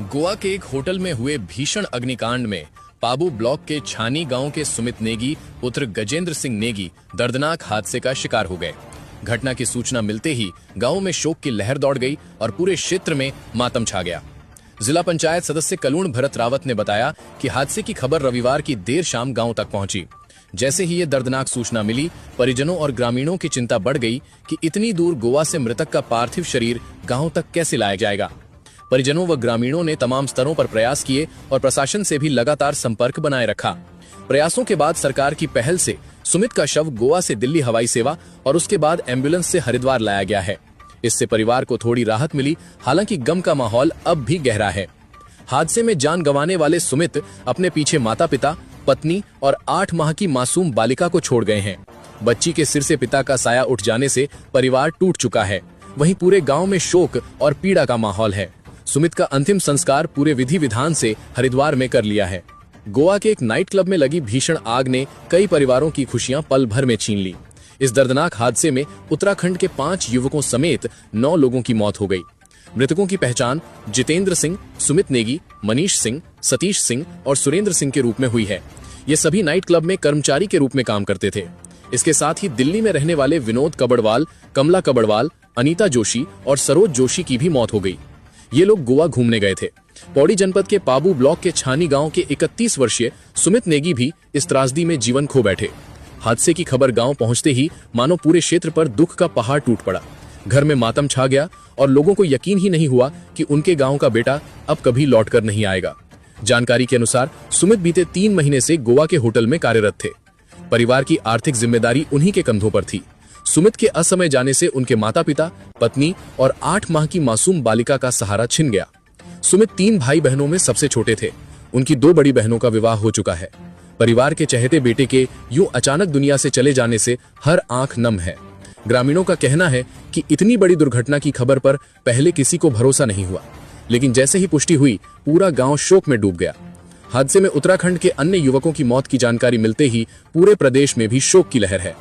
गोवा के एक होटल में हुए भीषण अग्निकांड में पाबू ब्लॉक के छानी गांव के सुमित नेगी पुत्र गजेंद्र सिंह नेगी दर्दनाक हादसे का शिकार हो गए। घटना की सूचना मिलते ही गांव में शोक की लहर दौड़ गई और पूरे क्षेत्र में मातम छा गया। जिला पंचायत सदस्य कलूण भरत रावत ने बताया कि हादसे की खबर रविवार की देर शाम गांव तक पहुंची। जैसे ही ये दर्दनाक सूचना मिली, परिजनों और ग्रामीणों की चिंता बढ़ गई कि इतनी दूर गोवा से मृतक का पार्थिव शरीर गांव तक कैसे लाया जाएगा। परिजनों व ग्रामीणों ने तमाम स्तरों पर प्रयास किए और प्रशासन से भी लगातार संपर्क बनाए रखा। प्रयासों के बाद सरकार की पहल से सुमित का शव गोवा से दिल्ली हवाई सेवा और उसके बाद एम्बुलेंस से हरिद्वार लाया गया है। इससे परिवार को थोड़ी राहत मिली, हालांकि गम का माहौल अब भी गहरा है। हादसे में जान गंवाने वाले सुमित अपने पीछे माता पिता, पत्नी और 8 माह की मासूम बालिका को छोड़ गए हैं। बच्ची के सिर से पिता का साया उठ जाने से परिवार टूट चुका है। वहीं पूरे गांव में शोक और पीड़ा का माहौल है। सुमित का अंतिम संस्कार पूरे विधि विधान से हरिद्वार में कर लिया है। गोवा के एक नाइट क्लब में लगी भीषण आग ने कई परिवारों की खुशियां पल भर में छीन ली। इस दर्दनाक हादसे में उत्तराखंड के 5 युवकों समेत 9 लोगों की मौत हो गई। मृतकों की पहचान जितेंद्र सिंह, सुमित नेगी, मनीष सिंह, सतीश सिंह और सुरेंद्र सिंह के रूप में हुई है। ये सभी नाइट क्लब में कर्मचारी के रूप में काम करते थे। इसके साथ ही दिल्ली में रहने वाले विनोद कबड़वाल, कमला कबड़वाल, अनीता जोशी और सरोज जोशी की भी मौत हो गई। ये लोग गोवा घूमने गए थे। पौड़ी जनपद के पाबू ब्लॉक के छानी गांव के 31 वर्षीय सुमित नेगी भी इस त्रासदी में जीवन खो बैठे। हादसे की खबर गांव पहुंचते ही मानो पूरे क्षेत्र पर दुख का पहाड़ टूट पड़ा। घर में मातम छा गया और लोगों को यकीन ही नहीं हुआ कि उनके गांव का बेटा अब कभी लौटकर नहीं आएगा। जानकारी के अनुसार सुमित बीते 3 महीने से गोवा के होटल में कार्यरत थे। परिवार की आर्थिक जिम्मेदारी उन्हीं के कंधों पर थी। सुमित के असमय जाने से उनके माता पिता, पत्नी और 8 माह की मासूम बालिका का सहारा छिन गया। सुमित 3 भाई बहनों में सबसे छोटे थे। उनकी 2 बड़ी बहनों का विवाह हो चुका है। परिवार के चहेते बेटे के यूं अचानक दुनिया से चले जाने से हर आंख नम है। ग्रामीणों का कहना है कि इतनी बड़ी दुर्घटना की खबर पर पहले किसी को भरोसा नहीं हुआ, लेकिन जैसे ही पुष्टि हुई, पूरा गांव शोक में डूब गया। हादसे में उत्तराखंड के अन्य युवकों की मौत की जानकारी मिलते ही पूरे प्रदेश में भी शोक की लहर है।